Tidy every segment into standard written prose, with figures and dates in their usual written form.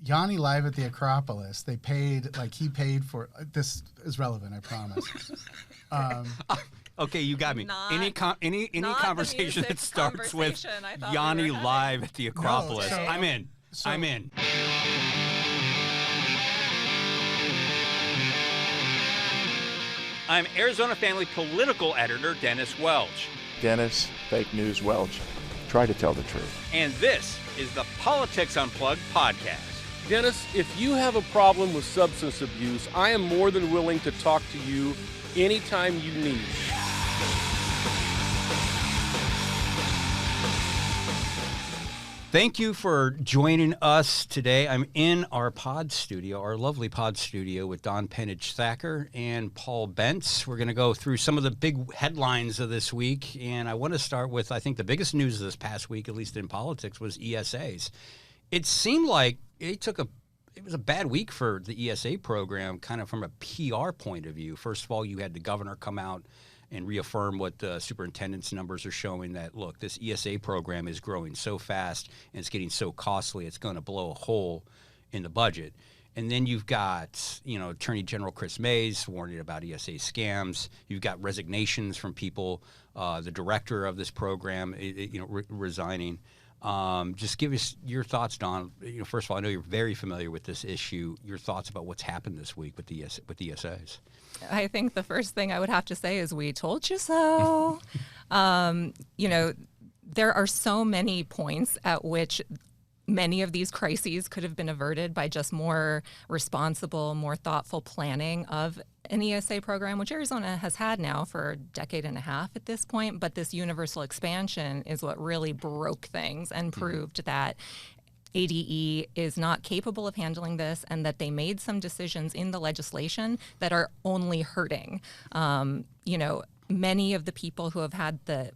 Yanni live at the Acropolis. They paid, like he paid for, this is relevant, I promise. Okay, you got me. Not- Any not conversation the that starts with conversation I thought we Yanni were having. live at the Acropolis, so- I'm in. so- I'm in. I'm Arizona Family political editor Dennis Welch. Dennis, fake news Welch. Try to tell the truth. And this is the Politics Unplugged podcast. Dennis, if you have a problem with substance abuse, I am more than willing to talk to you anytime you need. Thank you for joining us today. I'm in our pod studio, our lovely pod studio with Penich Thacker and Paul Bentz. We're going to go through some of the big headlines of this week, and I want to start with, I think the biggest news of this past week, at least in politics, was ESAs. It seemed like it was a bad week for the ESA program, kind of from a PR point of view. First of all, you had the governor come out and reaffirm what the superintendent's numbers are showing, that, look, this ESA program is growing so fast and it's getting so costly, it's going to blow a hole in the budget. And then you've got, Attorney General Chris Mays warning about ESA scams. You've got resignations from people, the director of this program, resigning. Just give us your thoughts, Don. First of all, I know you're very familiar with this issue. Your thoughts about what's happened this week with ESAs. I think the first thing I would have to say is we told you so. There are so many points at which many of these crises could have been averted by just more responsible, more thoughtful planning of an ESA program, which Arizona has had now for a decade and a half at this point. But this universal expansion is what really broke things and proved that ADE is not capable of handling this, and that they made some decisions in the legislation that are only hurting. Many of the people who have had the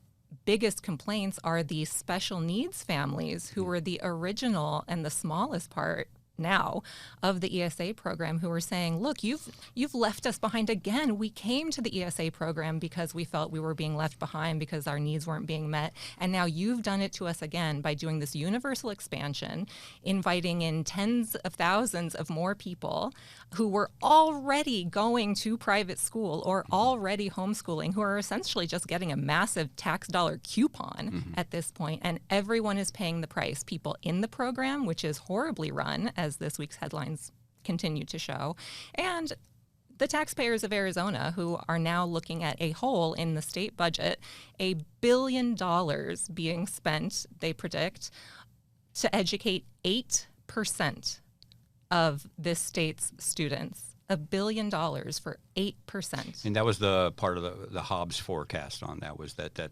biggest complaints are the special needs families who were the original and the smallest part now of the ESA program, who are saying, look, you've left us behind again. We came to the ESA program because we felt we were being left behind because our needs weren't being met. And now you've done it to us again by doing this universal expansion, inviting in tens of thousands of more people who were already going to private school or already homeschooling, who are essentially just getting a massive tax dollar coupon at this point. And everyone is paying the price. People in the program, which is horribly run, as this week's headlines continue to show, and the taxpayers of Arizona, who are now looking at a hole in the state budget, $1 billion being spent, they predict, to educate 8% of this state's students. $1 billion for 8%. And that was the part of the Hobbs forecast on that, was that 8%,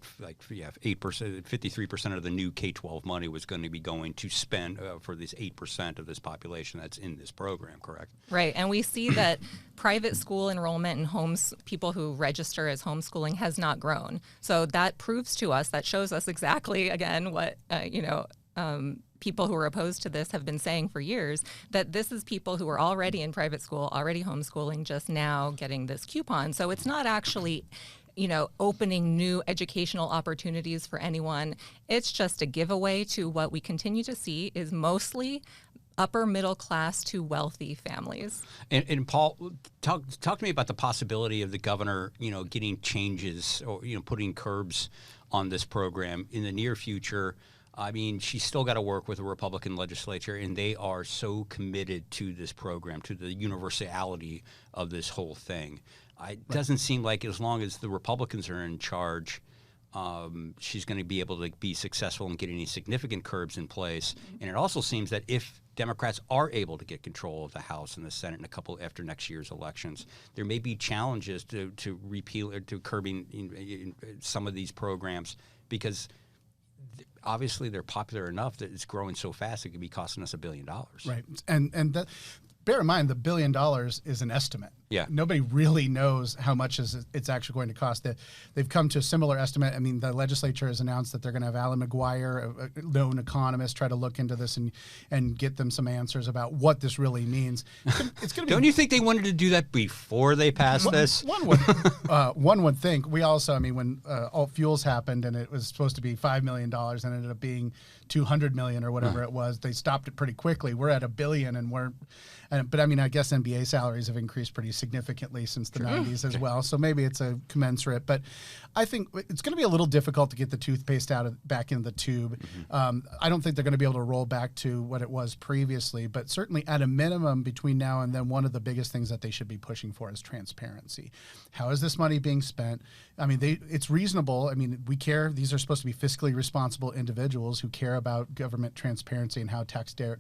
53% of the new K-12 money was going to be going to spend for this 8% of this population that's in this program, correct? Right, and we see that private school enrollment and people who register as homeschooling has not grown. So that proves to us, that shows us exactly, again, what, people who are opposed to this have been saying for years, that this is people who are already in private school, already homeschooling, just now getting this coupon. So it's not actually, opening new educational opportunities for anyone. It's just a giveaway to what we continue to see is mostly upper middle class to wealthy families. And Paul, talk to me about the possibility of the governor, getting changes or, putting curbs on this program in the near future. I mean, she's still got to work with the Republican legislature, and they are so committed to this program, to the universality of this whole thing. It doesn't seem like, as long as the Republicans are in charge, she's going to be able to be successful in getting any significant curbs in place. And it also seems that if Democrats are able to get control of the House and the Senate after next year's elections, there may be challenges to repeal or to curbing some of these programs, because obviously they're popular enough that it's growing so fast it could be costing us $1 billion. Right, and that bear in mind, the $1 billion is an estimate. Yeah. Nobody really knows how much it's actually going to cost. They've come to a similar estimate. I mean, the legislature has announced that they're going to have Alan McGuire, a known economist, try to look into this and get them some answers about what this really means. It's going to be. Don't you think they wanted to do that before they passed this? One would think. We also, I mean, when alt fuels happened and it was supposed to be $5 million and ended up being $200 million or whatever it was, they stopped it pretty quickly. We're at $1 billion but I mean, I guess NBA salaries have increased pretty significantly since the 90s as well. So maybe it's a commensurate. But I think it's going to be a little difficult to get the toothpaste back in the tube. I don't think they're going to be able to roll back to what it was previously. But certainly at a minimum between now and then, one of the biggest things that they should be pushing for is transparency. How is this money being spent? I mean, it's reasonable. I mean, we care. These are supposed to be fiscally responsible individuals who care about government transparency and how taxpayer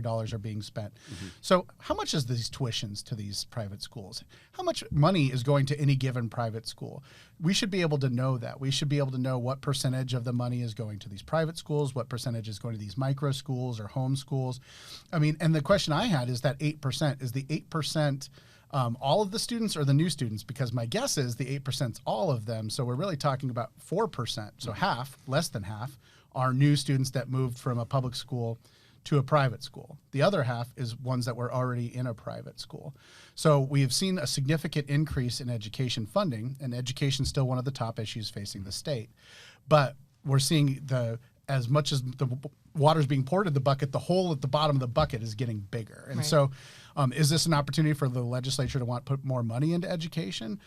dollars are being spent. So how much is these tuitions to these private schools? How much money is going to any given private school? We should be able to know that. We should be able to know what percentage of the money is going to these private schools, what percentage is going to these micro schools or home schools. I mean, and the question I had is that 8%. Is the 8% all of the students or the new students? Because my guess is the 8% is all of them. So we're really talking about 4%. So half, less than half, are new students that moved from a public school to a private school. The other half is ones that were already in a private school. So we have seen a significant increase in education funding, and education is still one of the top issues facing the state. But we're seeing as much as the water's being poured in the bucket, the hole at the bottom of the bucket is getting bigger. And so is this an opportunity for the legislature to want to put more money into education?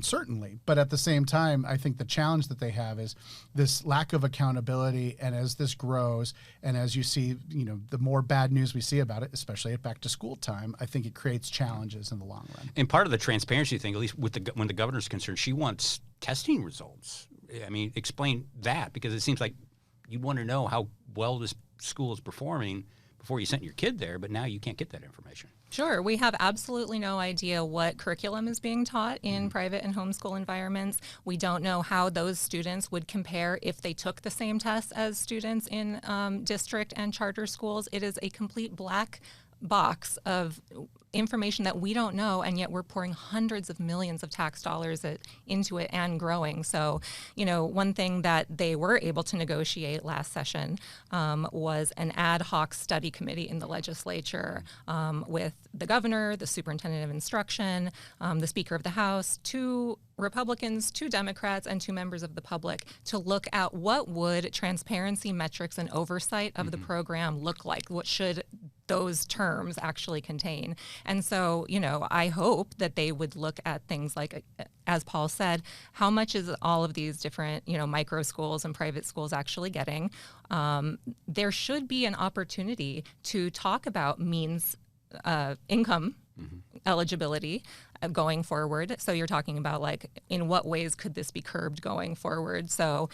Certainly. But at the same time, I think the challenge that they have is this lack of accountability. And as this grows, and as you see, the more bad news we see about it, especially at back to school time, I think it creates challenges in the long run. And part of the transparency thing, at least when the governor's concerned, she wants testing results. I mean, explain that, because it seems like you want to know how well this school is performing before you sent your kid there, but now you can't get that information. Sure. We have absolutely no idea what curriculum is being taught in private and homeschool environments. We don't know how those students would compare if they took the same tests as students in district and charter schools. It is a complete black box of information that we don't know, and yet we're pouring hundreds of millions of tax dollars into it and growing. So, one thing that they were able to negotiate last session was an ad hoc study committee in the legislature with the governor, the superintendent of instruction, the Speaker of the House, 2 Republicans, 2 Democrats, and 2 members of the public to look at what would transparency metrics and oversight of the program look like. What should those terms actually contain? And so, I hope that they would look at things like, as Paul said, how much is all of these different, micro schools and private schools actually getting? There should be an opportunity to talk about means income eligibility going forward. So you're talking about, like, in what ways could this be curbed going forward? So,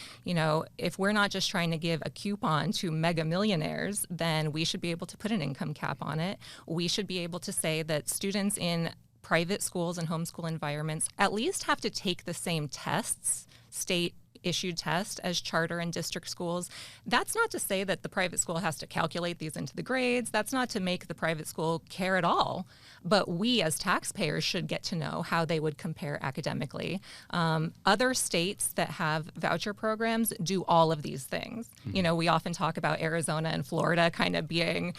if we're not just trying to give a coupon to mega millionaires, then we should be able to put an income cap on it. We should be able to say that students in private schools and homeschool environments at least have to take the same tests, state-issued test, as charter and district schools. That's not to say that the private school has to calculate these into the grades. That's not to make the private school care at all. But we as taxpayers should get to know how they would compare academically. Other states that have voucher programs do all of these things. We often talk about Arizona and Florida kind of being,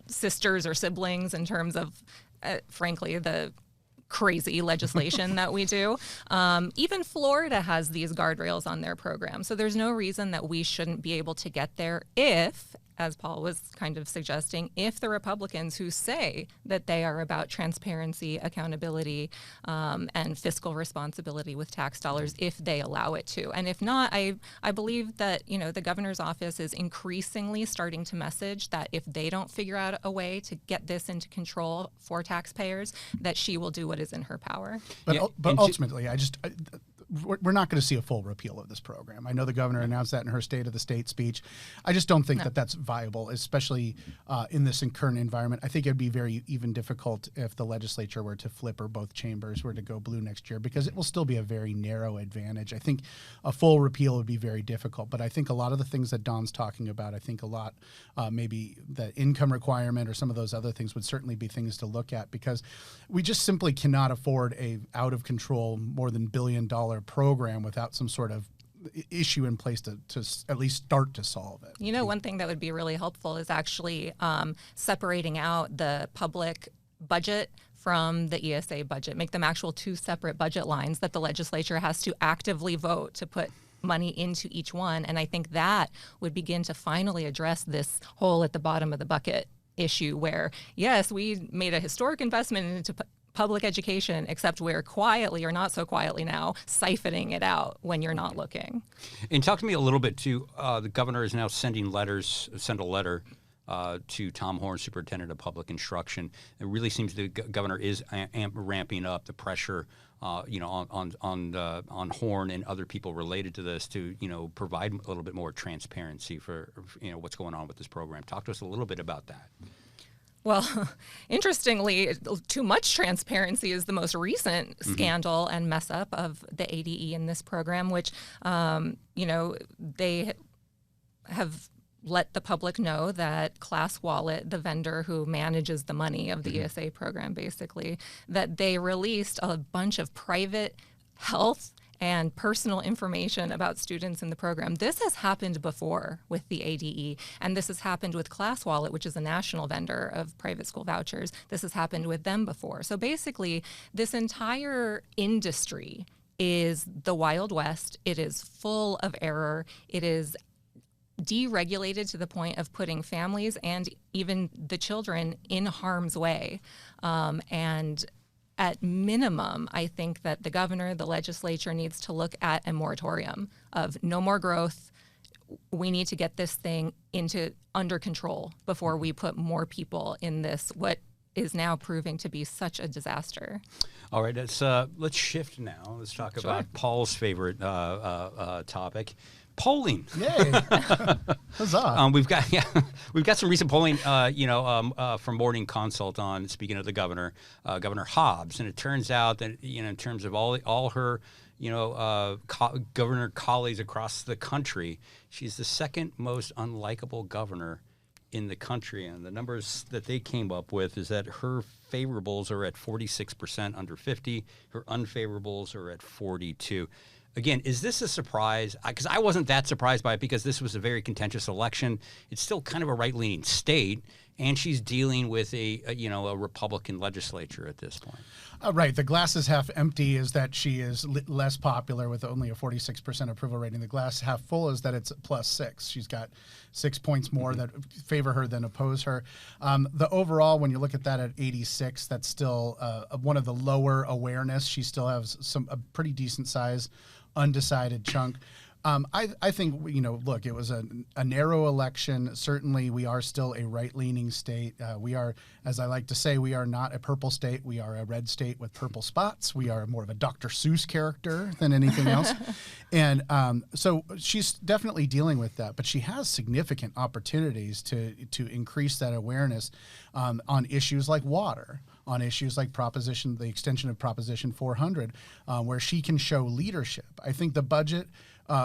sisters or siblings in terms of, frankly, the crazy legislation that we do. Even Florida has these guardrails on their program. So there's no reason that we shouldn't be able to get there if, as Paul was kind of suggesting, if the Republicans who say that they are about transparency, accountability, and fiscal responsibility with tax dollars, if they allow it to. And if not, I believe that, the governor's office is increasingly starting to message that if they don't figure out a way to get this into control for taxpayers, that she will do what is in her power. But ultimately, we're not going to see a full repeal of this program. I know the governor announced that in her State of the State speech. I just don't think that that's viable, especially in this current environment. I think it'd be very even difficult if the legislature were to flip or both chambers were to go blue next year, because it will still be a very narrow advantage. I think a full repeal would be very difficult, but I think a lot of the things that Don's talking about, I think a lot, maybe the income requirement or some of those other things would certainly be things to look at, because we just simply cannot afford a out of control, more than $1 billion program without some sort of issue in place to at least start to solve it. You know, one thing that would be really helpful is actually separating out the public budget from the ESA budget, make them actual two separate budget lines that the legislature has to actively vote to put money into each one. And I think that would begin to finally address this hole at the bottom of the bucket issue where, yes, we made a historic investment into public education, except we're quietly, or not so quietly now, siphoning it out when you're not looking. And talk to me a little bit too. The governor is now send a letter to Tom Horn, Superintendent of Public Instruction. It really seems the governor is ramping up the pressure, on Horn and other people related to this to, provide a little bit more transparency for what's going on with this program. Talk to us a little bit about that. Well, interestingly, too much transparency is the most recent scandal and mess up of the ADE in this program, which, they have let the public know that Class Wallet, the vendor who manages the money of the ESA program, basically, that they released a bunch of private health and personal information about students in the program. This has happened before with the ADE, and this has happened with Class Wallet, which is a national vendor of private school vouchers. This has happened with them before. So basically, this entire industry is the Wild West. It is full of error. It is deregulated to the point of putting families and even the children in harm's way. And at minimum, I think that the governor, the legislature needs to look at a moratorium of no more growth. We need to get this thing under control before we put more people in this, what is now proving to be such a disaster. All right, let's shift now. Let's talk about Paul's favorite topic. Polling. Yay! Huzzah! We've got some recent polling, from Morning Consult on, speaking of the governor, Governor Hobbs, and it turns out that in terms of all her governor colleagues across the country, she's the second most unlikable governor in the country. And the numbers that they came up with is that her favorables are at 46% under 50, her unfavorables are at 42. Again, is this a surprise? Because I wasn't that surprised by it, because this was a very contentious election. It's still kind of a right-leaning state, and she's dealing with a Republican legislature at this point. Right. The glass is half empty is that she is less popular with only a 46% approval rating. The glass half full is that it's +6. She's got 6 points more that favor her than oppose her. The overall, when you look at that at 86, that's still one of the lower awareness. She still has a pretty decent size undecided chunk. I think, look, it was a narrow election. Certainly, we are still a right-leaning state. We are, as I like to say, we are not a purple state. We are a red state with purple spots. We are more of a Dr. Seuss character than anything else. And so she's definitely dealing with that, but she has significant opportunities to increase that awareness on issues like water, on issues like the extension of Proposition 400, where she can show leadership. I think the budget,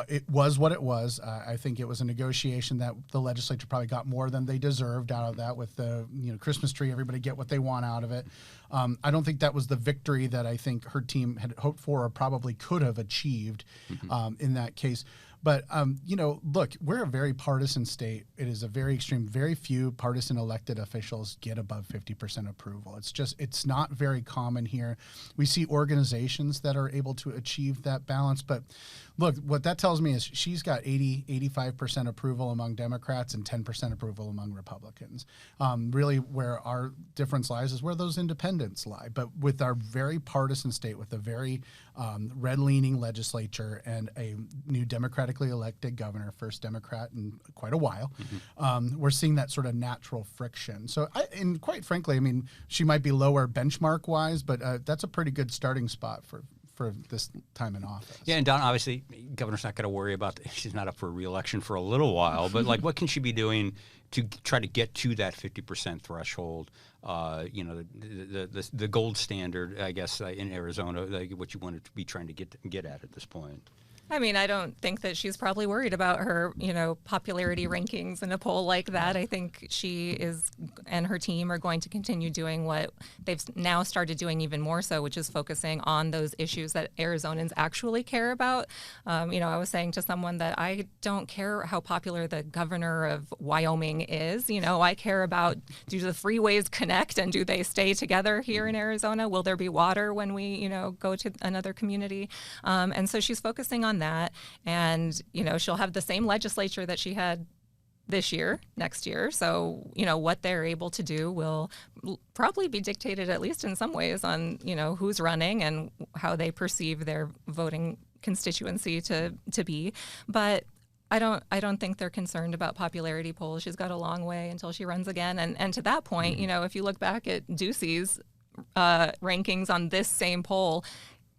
it was what it was. I think it was a negotiation that the legislature probably got more than they deserved out of that with the Christmas tree. Everybody get what they want out of it. I don't think that was the victory that I think her team had hoped for or probably could have achieved in that case. But, look, we're a very partisan state. It is a very extreme. Very few partisan elected officials get above 50% approval. It's not very common here. We see organizations that are able to achieve that balance. But look, what that tells me is she's got 85% approval among Democrats and 10% approval among Republicans. Really, where our difference lies is where those independents lie. But with our very partisan state, with a very red-leaning legislature and a new democratically elected governor, first Democrat in quite a while, we're seeing that sort of natural friction. So, and quite frankly, I mean, she might be lower benchmark-wise, but that's a pretty good starting spot for this time in office. Yeah, and Don, obviously, governor's not going to worry about. She's not up for re-election for a little while, but like, what can she be doing to try to get to that 50% threshold? The gold standard, I guess, in Arizona, like what you want to be trying to get at this point. I mean, I don't think that she's probably worried about her, popularity rankings in a poll like that. I think she is and her team are going to continue doing what they've now started doing even more so, which is focusing on those issues that Arizonans actually care about. I was saying to someone that I don't care how popular the governor of Wyoming is. I care about, do the freeways connect and do they stay together here in Arizona? Will there be water when we, go to another community? And so she's focusing on that, and she'll have the same legislature that she had this year, next year. So what they're able to do will probably be dictated, at least in some ways, on who's running and how they perceive their voting constituency to be. But I don't think they're concerned about popularity polls. She's got a long way until she runs again, and to that point, if you look back at Ducey's rankings on this same poll,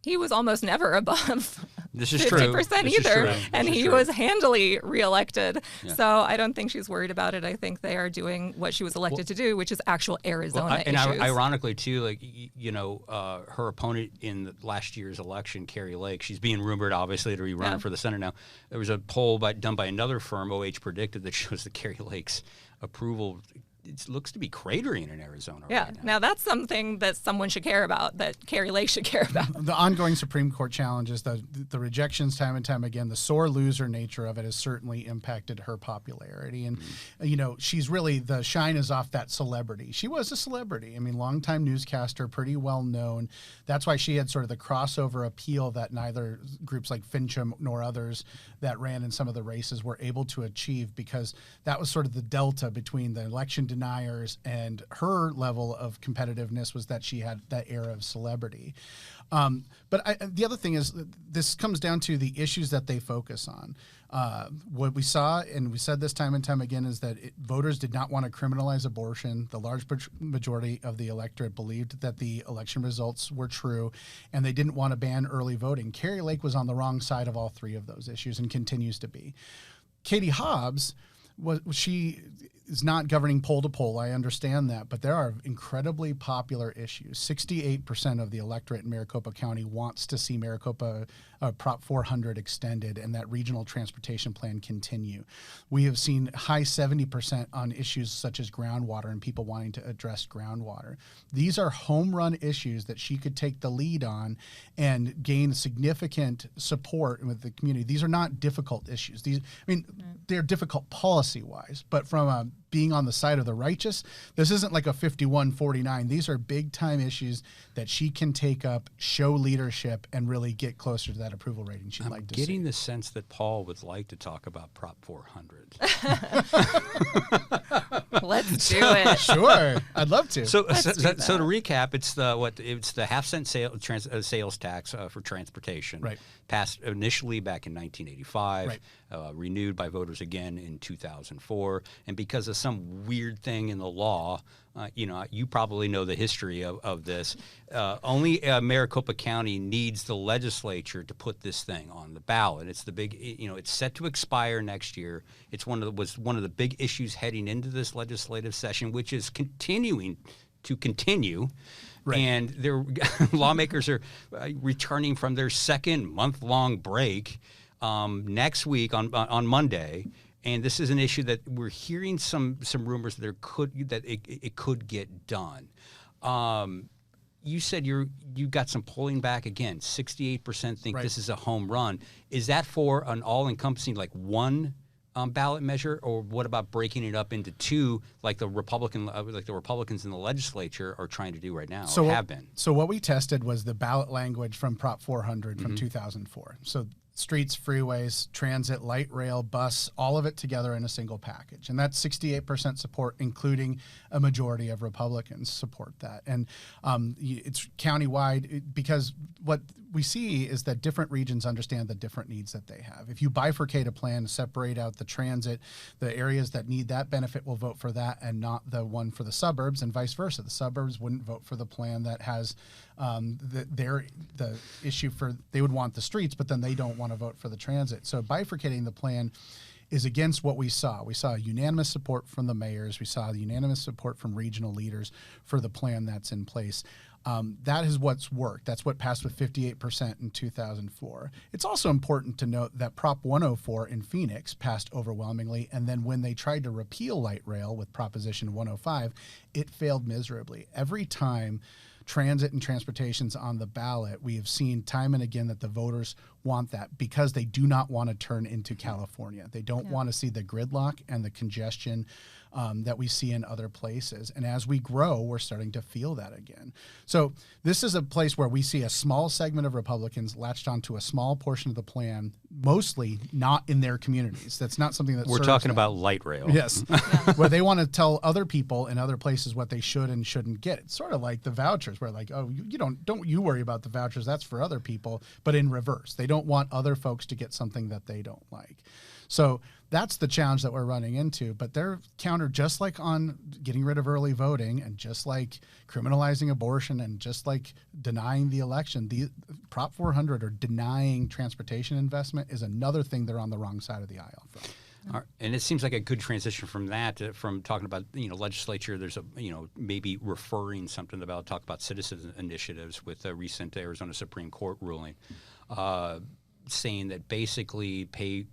he was almost never above this is 50% either, and he was handily reelected. Yeah. So I don't think she's worried about it. I think they are doing what she was elected to do, which is actual Arizona issues. And ironically, too, like her opponent in last year's election, Carrie Lake, she's being rumored, obviously, to be running for the Senate now. There was a poll done by another firm, OH Predicted, that shows that Carrie Lake's approval, it looks to be cratering in Arizona. Yeah. Right now that's something that someone should care about, that Carrie Lake should care about. The ongoing Supreme Court challenges, the rejections time and time again, the sore loser nature of it has certainly impacted her popularity. And, she's really, the shine is off that celebrity. She was a celebrity. I mean, longtime newscaster, pretty well known. That's why she had sort of the crossover appeal that neither groups like Fincham nor others that ran in some of the races were able to achieve, because that was sort of the delta between the election deniers and her level of competitiveness, was that she had that era of celebrity. But the other thing is, this comes down to the issues that they focus on. What we saw, and we said this time and time again, is that voters did not want to criminalize abortion. The large majority of the electorate believed that the election results were true, and they didn't want to ban early voting. Carrie Lake was on the wrong side of all three of those issues and continues to be. Katie Hobbs, she is not governing poll to poll. I understand that, but there are incredibly popular issues. 68% of the electorate in Maricopa County wants to see Maricopa Prop 400 extended and that regional transportation plan continue. We have seen high 70% on issues such as groundwater and people wanting to address groundwater. These are home run issues that she could take the lead on and gain significant support with the community. These are not difficult issues. They're difficult policy-wise, but from being on the side of the righteous, this isn't like a 51-49. These are big-time issues that she can take up, show leadership, and really get closer to that approval rating she'd like to see. I'm getting the sense that Paul would like to talk about Prop 400. Let's do it. Sure, I'd love to. So to recap, it's the half-cent sales tax for transportation, right? Passed initially back in 1985, right. Renewed by voters again in 2004, and because of some weird thing in the law, you probably know the history of this. Only Maricopa County needs the legislature to put this thing on the ballot. It's the big, it's set to expire next year. It's was one of the big issues heading into this legislative session, which is continuing to continue. Right. And their lawmakers are returning from their second month-long break next week on Monday. And this is an issue that we're hearing some rumors that it could get done. You said you got some polling back again. 68% think this is a home run. Is that for an all-encompassing one ballot measure, or what about breaking it up into two, like the Republicans in the legislature are trying to do right now, or have been? So what we tested was the ballot language from Prop 400 from 2004. So streets, freeways, transit, light rail, bus, all of it together in a single package. And that's 68% support, including a majority of Republicans support that. And it's countywide, because what we see is that different regions understand the different needs that they have. If you bifurcate a plan, separate out the transit, the areas that need that benefit will vote for that and not the one for the suburbs, and vice versa. The suburbs wouldn't vote for the plan that has the issue for, they would want the streets, but then they don't want to vote for the transit. So bifurcating the plan is against what we saw. We saw unanimous support from the mayors. We saw the unanimous support from regional leaders for the plan that's in place. That is what's worked. That's what passed with 58% in 2004. It's also important to note that Prop 104 in Phoenix passed overwhelmingly, and then when they tried to repeal light rail with Proposition 105, it failed miserably. Every time transit and transportation's on the ballot, we have seen time and again that the voters want that because they do not want to turn into California. They don't want to see the gridlock and the congestion that we see in other places. And as we grow, we're starting to feel that again. So this is a place where we see a small segment of Republicans latched onto a small portion of the plan, mostly not in their communities. That's not something that we're talking about light rail. Yes. Where they want to tell other people in other places what they should and shouldn't get. It's sort of like the vouchers, where like, oh, you don't you worry about the vouchers, that's for other people, but in reverse. They don't want other folks to get something that they don't like. So that's the challenge that we're running into, but they're countered just like on getting rid of early voting and just like criminalizing abortion and just like denying the election. The Prop 400 or denying transportation investment is another thing they're on the wrong side of the aisle from. And it seems like a good transition from that, from talking about, legislature, there's maybe referring something about, talk about citizen initiatives with a recent Arizona Supreme Court ruling. Saying that basically pay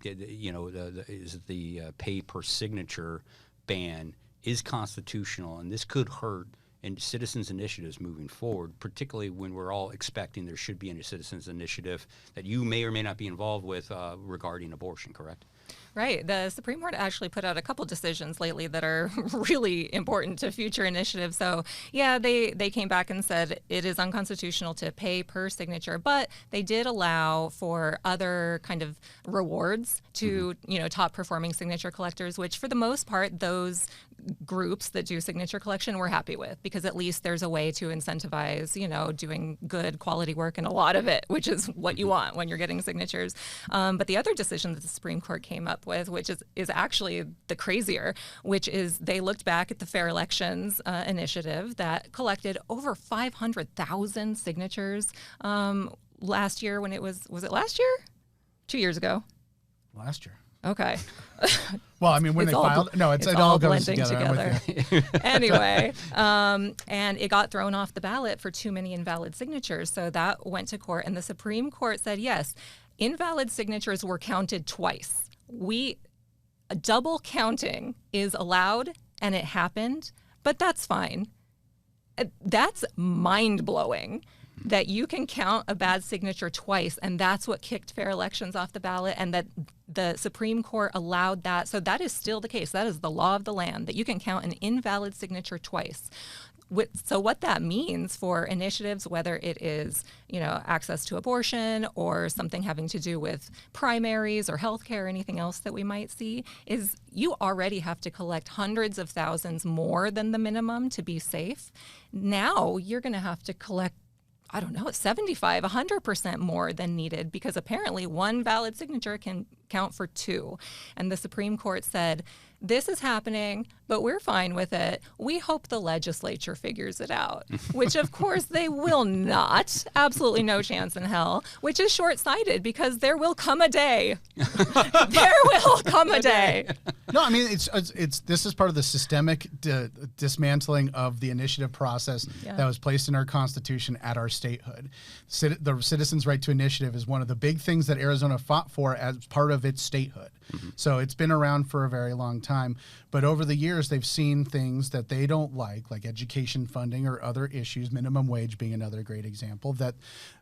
per signature ban is constitutional, and this could hurt in citizens initiatives moving forward, particularly when we're all expecting there should be a citizens initiative that you may or may not be involved with regarding abortion, correct? Right. The Supreme Court actually put out a couple decisions lately that are really important to future initiatives. So, yeah, they came back and said it is unconstitutional to pay per signature, but they did allow for other kind of rewards to, top performing signature collectors, which for the most part, those groups that do signature collection we're happy with, because at least there's a way to incentivize, doing good quality work, and a lot of it, which is what you want when you're getting signatures. But the other decision that the Supreme Court came up with, which is actually the crazier, which is they looked back at the Fair Elections initiative that collected over 500,000 signatures last year when it was it last year? 2 years ago? Last year. Okay. Well, I mean, when they filed, it all goes together. Anyway, and it got thrown off the ballot for too many invalid signatures. So that went to court, and the Supreme Court said, yes, invalid signatures were counted twice. Double counting is allowed, and it happened, but that's fine. That's mind-blowing. That you can count a bad signature twice, and that's what kicked Fair Elections off the ballot, and that the Supreme Court allowed that. So that is still the case. That is the law of the land, that you can count an invalid signature twice. So what that means for initiatives, whether it is, access to abortion or something having to do with primaries or healthcare or anything else that we might see, is you already have to collect hundreds of thousands more than the minimum to be safe. Now you're going to have to collect 75, 100% more than needed, because apparently one valid signature can count for two. And the Supreme Court said, this is happening, but we're fine with it. We hope the legislature figures it out, which of course they will not. Absolutely no chance in hell, which is short-sighted, because there will come a day. There will come a day. No, I mean, this is part of the systemic dismantling of the initiative process that was placed in our Constitution at our statehood. The citizens' right to initiative is one of the big things that Arizona fought for as part of its statehood. So it's been around for a very long time. But over the years, they've seen things that they don't like education funding or other issues, minimum wage being another great example,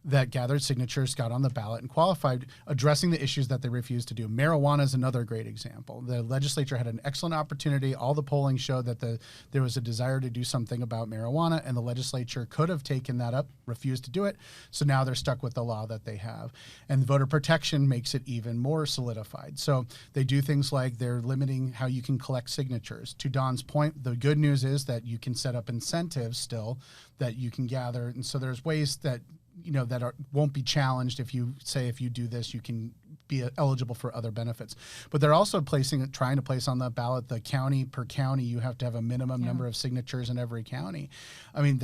that gathered signatures, got on the ballot, and qualified, addressing the issues that they refused to do. Marijuana is another great example. The legislature had an excellent opportunity. All the polling showed that there was a desire to do something about marijuana, and the legislature could have taken that up, refused to do it. So now they're stuck with the law that they have. And voter protection makes it even more solidified. So they do things like they're limiting how you can collect signatures. To Don's point, the good news is that you can set up incentives still that you can gather. And so there's ways that won't be challenged if you do this, you can be eligible for other benefits. But they're also trying to place on the ballot the county per county. You have to have a minimum number of signatures in every county. I mean,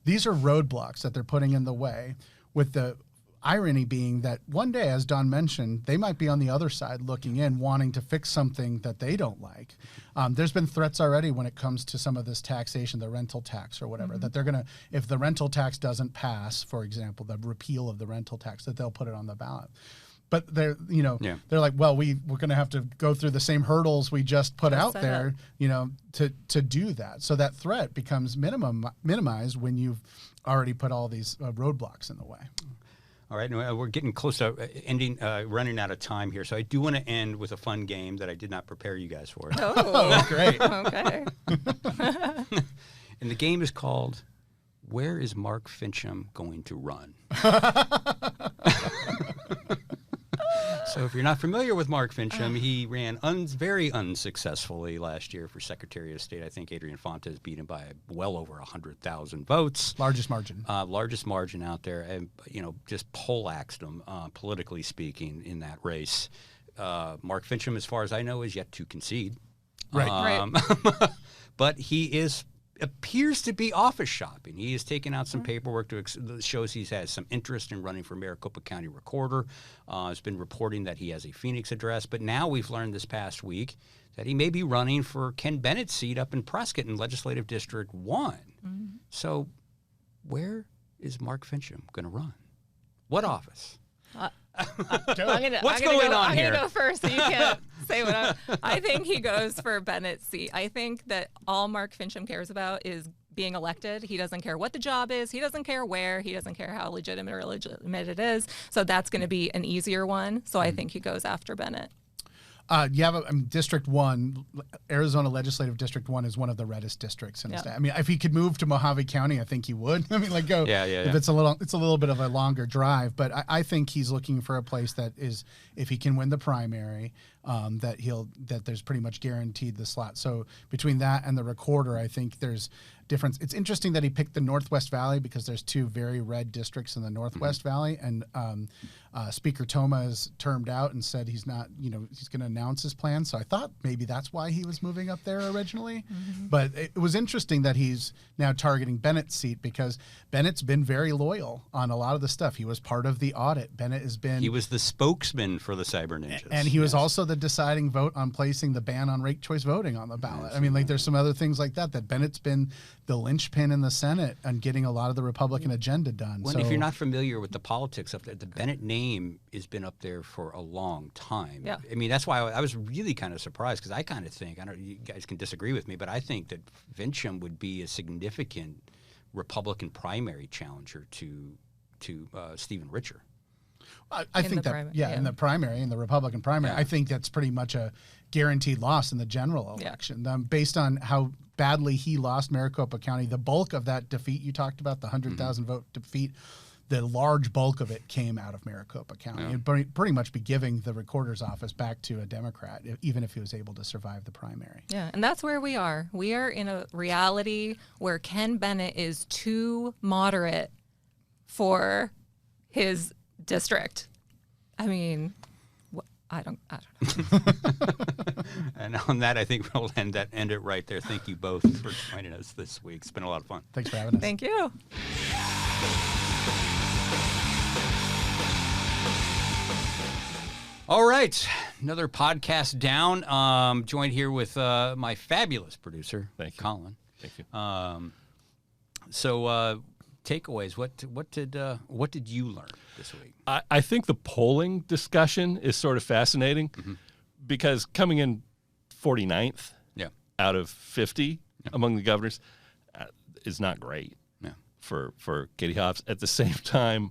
these are roadblocks that they're putting in the way, with the irony being that one day, as Don mentioned, they might be on the other side looking in, wanting to fix something that they don't like. There's been threats already when it comes to some of this taxation, the rental tax or whatever, that they're going to, if the rental tax doesn't pass, for example, the repeal of the rental tax, that they'll put it on the ballot. But they're like, well, we're going to have to go through the same hurdles we just put out there, to do that. So that threat becomes minimized when you've already put all these roadblocks in the way. All right, we're getting close to running out of time here. So I do want to end with a fun game that I did not prepare you guys for. Oh, great. Okay. And the game is called, Where is Mark Fincham Going to Run? So if you're not familiar with Mark Fincham, he ran very unsuccessfully last year for Secretary of State. I think Adrian Fontes beat him by well over 100,000 votes. Largest margin. Largest margin out there. And, just poleaxed him, politically speaking, in that race. Mark Fincham, as far as I know, is yet to concede. Right. But he appears to be office shopping. He has taken out some paperwork that shows he has some interest in running for Maricopa County Recorder. Has been reporting that he has a Phoenix address, but now we've learned this past week that he may be running for Ken Bennett's seat up in Prescott in Legislative District 1. So where is Mark Fincham going to run? What office? What's going on here? I'm going to go first, so you can't say what I think he goes for Bennett's seat. I think that all Mark Fincham cares about is being elected. He doesn't care what the job is. He doesn't care where. He doesn't care how legitimate or illegitimate it is. So that's going to be an easier one. So I think he goes after Bennett. You have District 1, Arizona Legislative District 1 is one of the reddest districts in the state. I mean, if he could move to Mojave County, I think he would. I mean, go. If it's a little bit of a longer drive, but I think he's looking for a place that is, if he can win the primary, that there's pretty much guaranteed the slot. So between that and the Recorder, I think there's difference. It's interesting that he picked the Northwest Valley because there's two very red districts in the Northwest Valley, and Speaker Toma is termed out and said he's not, he's going to announce his plan. So I thought maybe that's why he was moving up there originally. But it was interesting that he's now targeting Bennett's seat because Bennett's been very loyal on a lot of the stuff. He was part of the audit. Bennett has been. He was the spokesman for the Cyber Ninjas. And he was also the deciding vote on placing the ban on ranked choice voting on the ballot. I mean, there's some other things like that Bennett's been the linchpin in the Senate and getting a lot of the Republican agenda done. Well, if you're not familiar with the politics up there, the Bennett name has been up there for a long time. Yeah. I mean, that's why I was really kind of surprised because I kind of think, I don't know, you guys can disagree with me, but I think that Fincham would be a significant Republican primary challenger to Stephen Richer. I think that, in the primary, in the Republican primary, I think that's pretty much a guaranteed loss in the general election. Based on how badly he lost Maricopa County, the bulk of that defeat you talked about, the 100,000 vote defeat, the large bulk of it came out of Maricopa County. It'd pretty much be giving the Recorder's office back to a Democrat, even if he was able to survive the primary. Yeah, and that's where we are. We are in a reality where Ken Bennett is too moderate for his district. I mean, I don't know. And on that, I think we'll end it right there. Thank you both for joining us this week. It's been a lot of fun. Thanks for having us. Thank you. All right, another podcast down. Joined here with my fabulous producer, Colin. Thank you. So, takeaways. What did you learn this week? I think the polling discussion is sort of fascinating because coming in 49th Yeah. out of 50 among the governors is not great for Katie Hobbs. At the same time,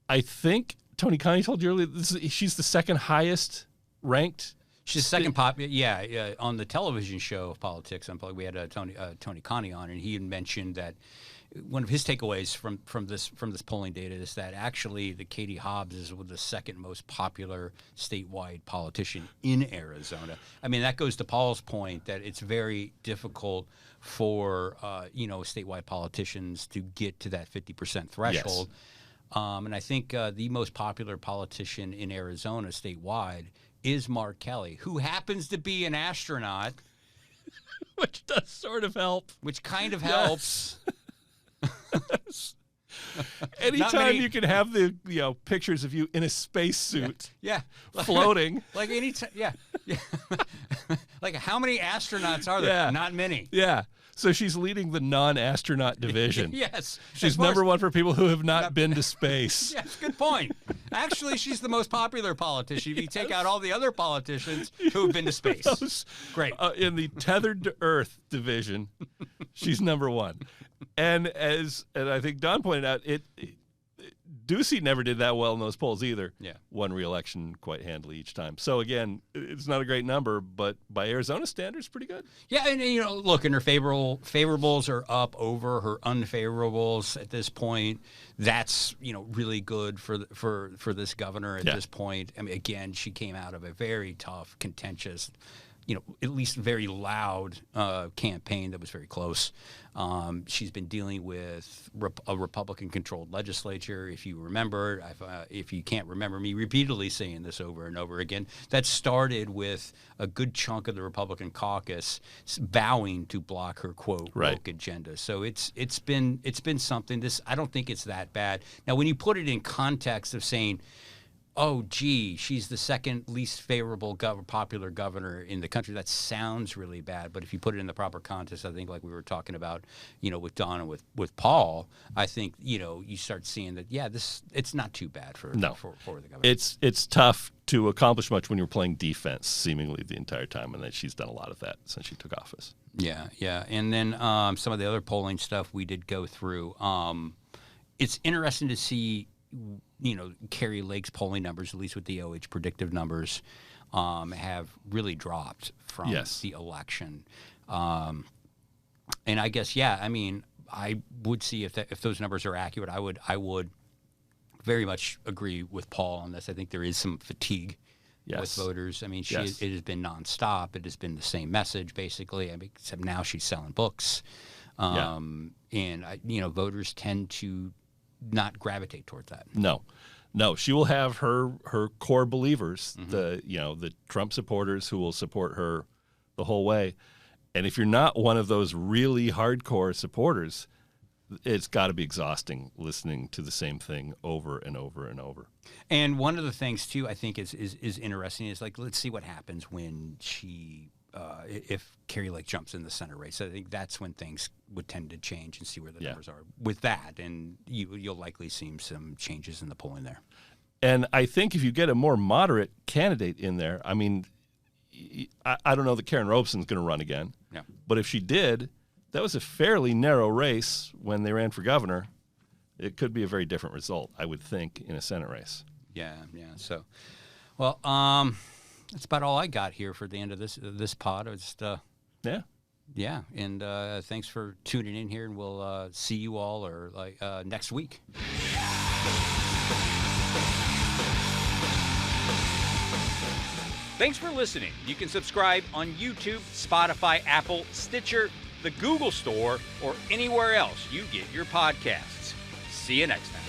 I think Tony Connie told you earlier she's the second highest ranked. She's second on the television show of Politics Unplugged. We had Tony Connie on, and he had mentioned that one of his takeaways from this polling data is that actually the Katie Hobbs is the second most popular statewide politician in Arizona. I mean, that goes to Paul's point that it's very difficult for statewide politicians to get to that 50% threshold. Yes. And I think the most popular politician in Arizona statewide is Mark Kelly, who happens to be an astronaut. Which does sort of help. Which kind of helps. Anytime you can have the pictures of you in a spacesuit, floating, like anytime, like how many astronauts are there? Yeah. Not many. Yeah. So she's leading the non-astronaut division. Yes. She's number one for people who have not been to space. Yes, good point. Actually, she's the most popular politician if you take out all the other politicians who have been to space. Great. In the tethered to Earth division, she's number one. And I think Don pointed out, Ducey never did that well in those polls either. Yeah. Won re-election quite handily each time. So again, it's not a great number, but by Arizona standards, pretty good. Yeah, and look, and her favorables are up over her unfavorables at this point. That's really good for this governor at this point. I mean, again, she came out of a very tough, contentious, at least very loud campaign that was very close. She's been dealing with a Republican-controlled legislature. If you remember, if you can't remember me repeatedly saying this over and over again, that started with a good chunk of the Republican caucus vowing to block her quote woke agenda. So it's been something. I don't think it's that bad. Now, when you put it in context of saying, oh, gee, she's the second least favorable popular governor in the country, that sounds really bad. But if you put it in the proper context, I think like we were talking about, with Don and with Paul, I think, you start seeing that, it's not too bad for the governor. It's tough to accomplish much when you're playing defense seemingly the entire time, and that she's done a lot of that since she took office. Yeah. And then some of the other polling stuff we did go through. It's interesting to see Carrie Lake's polling numbers, at least with the OH predictive numbers, have really dropped from the election. And I guess, I would see if those numbers are accurate. I would very much agree with Paul on this. I think there is some fatigue with voters. I mean, it has been nonstop. It has been the same message, basically. Except now she's selling books. And, voters tend to not gravitate towards that. No, she will have her core believers, the Trump supporters who will support her the whole way. And if you're not one of those really hardcore supporters, it's got to be exhausting listening to the same thing over and over and over. And one of the things too, I think is interesting is like, let's see what happens when if Carrie Lake jumps in the Senate race. I think that's when things would tend to change and see where the numbers are with that. And you'll likely see some changes in the polling there. And I think if you get a more moderate candidate in there, I mean, I don't know that Karen Robeson's going to run again. Yeah. But if she did, that was a fairly narrow race when they ran for governor. It could be a very different result, I would think, in a Senate race. Yeah. So, well, that's about all I got here for the end of this pod. And thanks for tuning in here, and we'll see you all next week. Thanks for listening. You can subscribe on YouTube, Spotify, Apple, Stitcher, the Google Store, or anywhere else you get your podcasts. See you next time.